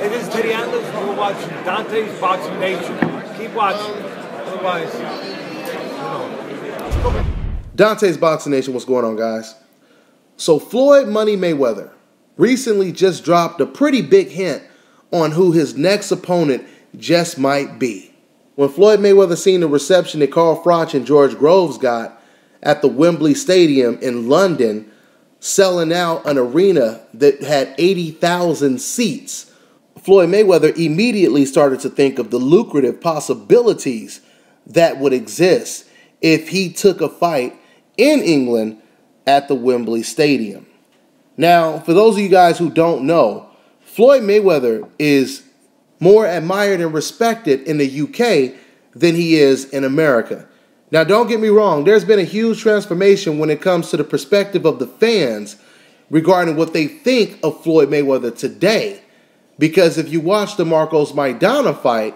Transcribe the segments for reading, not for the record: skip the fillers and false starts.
Hey, this is Teddy Atlas. You're watching Dontaesboxingnation. Keep watching. Otherwise, Dontaesboxingnation, what's going on, guys? So Floyd Money Mayweather recently just dropped a pretty big hint on who his next opponent just might be. When Floyd Mayweather seen the reception that Carl Froch and George Groves got at the Wembley Stadium in London, selling out an arena that had 80,000 seats, Floyd Mayweather immediately started to think of the lucrative possibilities that would exist if he took a fight in England at the Wembley Stadium. Now, for those of you guys who don't know, Floyd Mayweather is more admired and respected in the UK than he is in America. Now, don't get me wrong, there's been a huge transformation when it comes to the perspective of the fans regarding what they think of Floyd Mayweather today. Because if you watch the Marcos Maidana fight,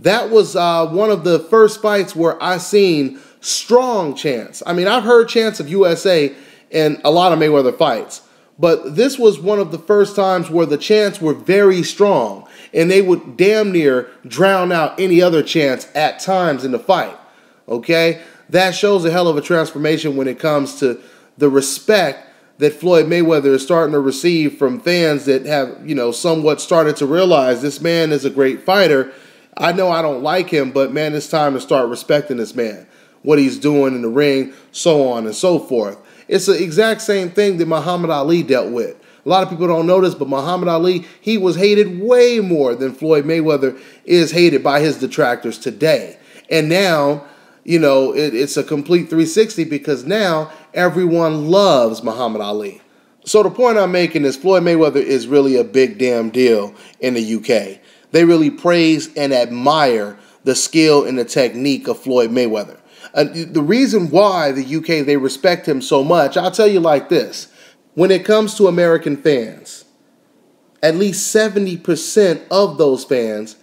that was one of the first fights where I seen strong chants. I mean, I've heard chants of USA in a lot of Mayweather fights, but this was one of the first times where the chants were very strong, and they would damn near drown out any other chants at times in the fight. Okay? That shows a hell of a transformation when it comes to the respect that Floyd Mayweather is starting to receive from fans that have, somewhat started to realize this man is a great fighter. I know I don't like him, but man, it's time to start respecting this man, what he's doing in the ring, so on and so forth. It's the exact same thing that Muhammad Ali dealt with. A lot of people don't know this, but Muhammad Ali, he was hated way more than Floyd Mayweather is hated by his detractors today. And now, it's a complete 360 because now everyone loves Muhammad Ali. So the point I'm making is Floyd Mayweather is really a big damn deal in the UK. They really praise and admire the skill and the technique of Floyd Mayweather. The reason why the UK, they respect him so much, I'll tell you like this. When it comes to American fans, at least 70% of those fans,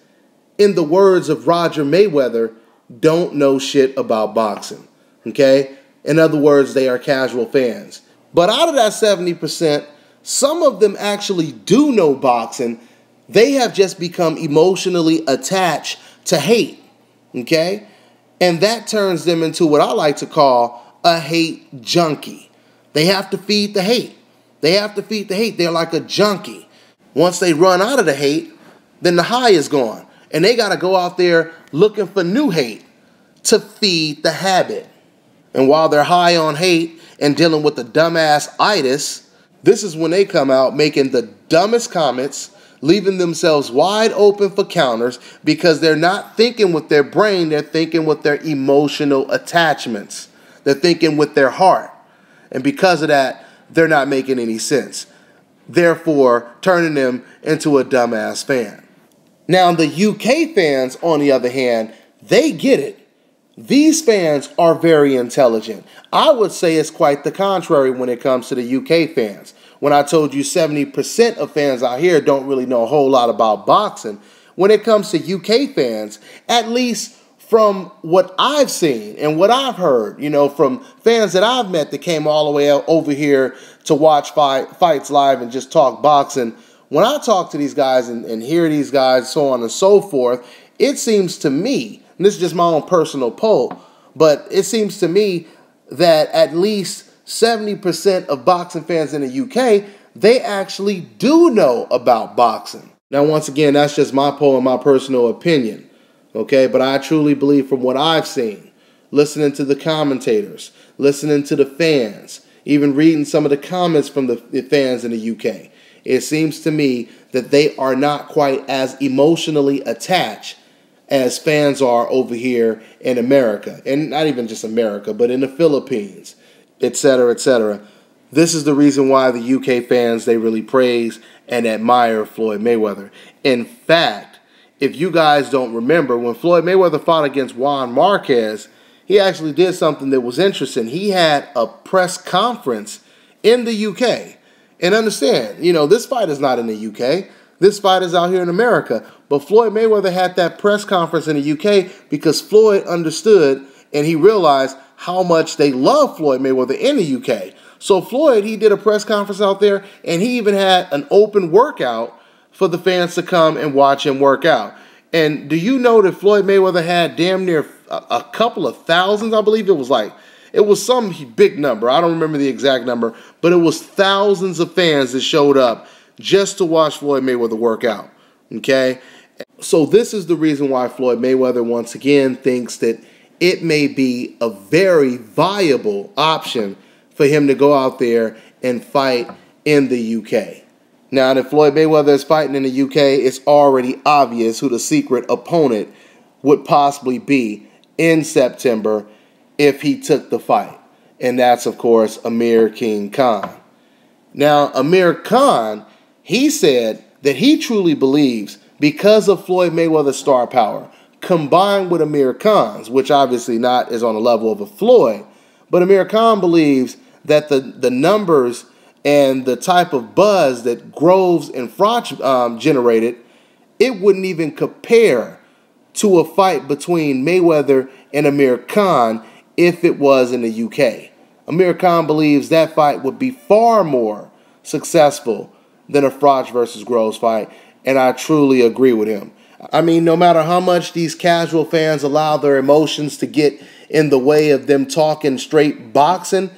in the words of Roger Mayweather, don't know shit about boxing. Okay? In other words, they are casual fans. But out of that 70%, some of them actually do know boxing. They have just become emotionally attached to hate. Okay? And that turns them into what I like to call a hate junkie. They have to feed the hate. They have to feed the hate. They're like a junkie. Once they run out of the hate, then the high is gone. And they got to go out there looking for new hate to feed the habit. And while they're high on hate and dealing with the dumbass itis, this is when they come out making the dumbest comments, leaving themselves wide open for counters because they're not thinking with their brain, they're thinking with their emotional attachments. They're thinking with their heart. And because of that, they're not making any sense. Therefore, turning them into a dumbass fan. Now, the UK fans, on the other hand, they get it. These fans are very intelligent. I would say it's quite the contrary when it comes to the UK fans. When I told you 70% of fans out here don't really know a whole lot about boxing, when it comes to UK fans, at least from what I've seen and what I've heard, from fans that I've met that came all the way over here to watch fights live and just talk boxing, when I talk to these guys and hear these guys, so on and so forth, it seems to me, and this is just my own personal poll, but it seems to me that at least 70% of boxing fans in the UK, they actually do know about boxing. Now, once again, that's just my poll and my personal opinion, okay? But I truly believe from what I've seen, listening to the commentators, listening to the fans, even reading some of the comments from the fans in the UK, it seems to me that they are not quite as emotionally attached as fans are over here in America. And not even just America, but in the Philippines, etc., etc. This is the reason why the UK fans, they really praise and admire Floyd Mayweather. In fact, if you guys don't remember, when Floyd Mayweather fought against Juan Marquez, he actually did something that was interesting. He had a press conference in the UK. And understand, this fight is not in the UK. This fight is out here in America. But Floyd Mayweather had that press conference in the UK because Floyd understood and he realized how much they love Floyd Mayweather in the UK. So Floyd, he did a press conference out there, and he even had an open workout for the fans to come and watch him work out. And do you know that Floyd Mayweather had damn near a couple of thousands? I believe it was some big number. I don't remember the exact number, but it was thousands of fans that showed up just to watch Floyd Mayweather work out. Okay? So this is the reason why Floyd Mayweather once again thinks that it may be a very viable option for him to go out there and fight in the UK. Now that Floyd Mayweather is fighting in the UK, it's already obvious who the secret opponent would possibly be in September if he took the fight. And that's, of course, Amir King Khan. Now, Amir Khan, he said that he truly believes because of Floyd Mayweather's star power, combined with Amir Khan's, which obviously not is on the level of a Floyd, but Amir Khan believes that the numbers and the type of buzz that Groves and Froch generated, it wouldn't even compare to a fight between Mayweather and Amir Khan if it was in the UK. Amir Khan believes that fight would be far more successful than a Froch versus Groves fight, and I truly agree with him. I mean, no matter how much these casual fans allow their emotions to get in the way of them talking straight boxing,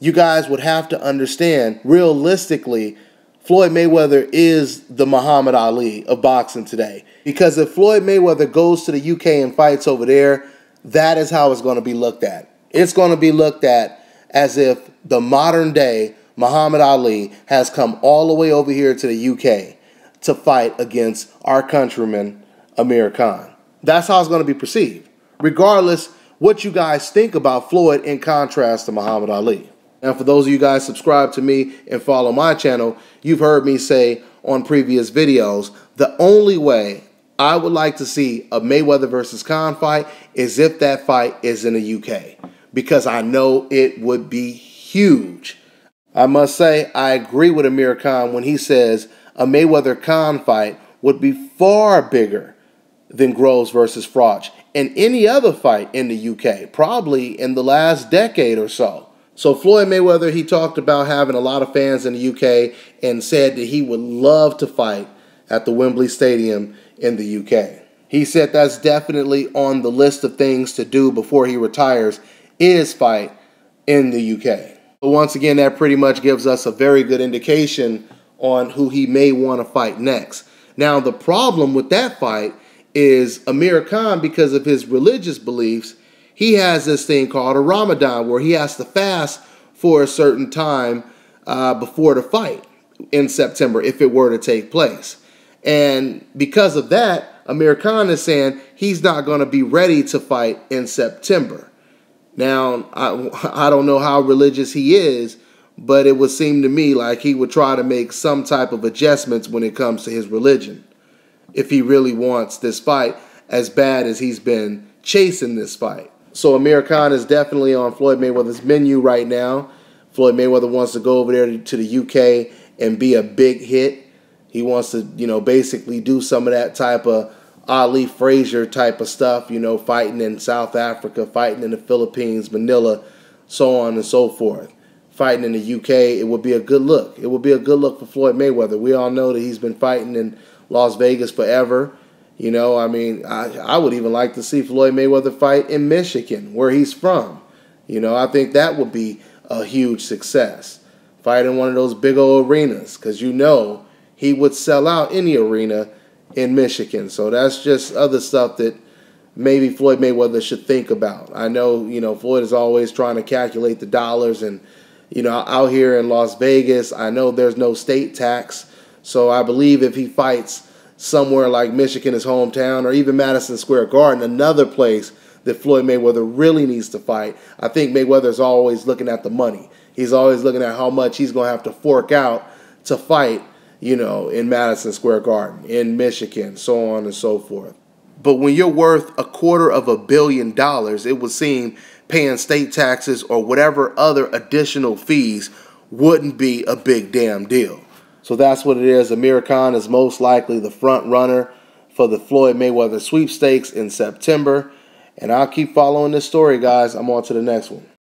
you guys would have to understand, realistically, Floyd Mayweather is the Muhammad Ali of boxing today. Because if Floyd Mayweather goes to the UK and fights over there, that is how it's going to be looked at. It's going to be looked at as if the modern day Muhammad Ali has come all the way over here to the UK to fight against our countryman, Amir Khan. That's how it's going to be perceived, regardless what you guys think about Floyd in contrast to Muhammad Ali. And for those of you guys subscribe to me and follow my channel, you've heard me say on previous videos, the only way I would like to see a Mayweather versus Khan fight is if that fight is in the UK, because I know it would be huge. I must say, I agree with Amir Khan when he says a Mayweather-Khan fight would be far bigger than Groves versus Froch and any other fight in the UK, probably in the last decade or so. So Floyd Mayweather, he talked about having a lot of fans in the UK and said that he would love to fight at the Wembley Stadium in the UK. He said that's definitely on the list of things to do before he retires, is fight in the UK. But once again, that pretty much gives us a very good indication on who he may want to fight next. Now, the problem with that fight is Amir Khan, because of his religious beliefs, he has this thing called a Ramadan where he has to fast for a certain time before the fight in September if it were to take place. And because of that, Amir Khan is saying he's not going to be ready to fight in September. Now, I don't know how religious he is, but it would seem to me like he would try to make some type of adjustments when it comes to his religion if he really wants this fight as bad as he's been chasing this fight. So Amir Khan is definitely on Floyd Mayweather's menu right now. Floyd Mayweather wants to go over there to the UK and be a big hit. He wants to, basically do some of that type of Ali Frazier type of stuff, fighting in South Africa, fighting in the Philippines, Manila, so on and so forth. Fighting in the UK, it would be a good look. It would be a good look for Floyd Mayweather. We all know that he's been fighting in Las Vegas forever. I would even like to see Floyd Mayweather fight in Michigan, where he's from. I think that would be a huge success. Fight in one of those big old arenas, because he would sell out any arena in Michigan. So that's just other stuff that maybe Floyd Mayweather should think about. I know, Floyd is always trying to calculate the dollars, and, out here in Las Vegas, I know there's no state tax. So I believe if he fights somewhere like Michigan, his hometown, or even Madison Square Garden, another place that Floyd Mayweather really needs to fight, I think Mayweather's always looking at the money. He's always looking at how much he's going to have to fork out to fight, in Madison Square Garden, in Michigan, so on and so forth. But when you're worth $250 million, it would seem paying state taxes or whatever other additional fees wouldn't be a big damn deal. So that's what it is. Amir Khan is most likely the front runner for the Floyd Mayweather sweepstakes in September. And I'll keep following this story, guys. I'm on to the next one.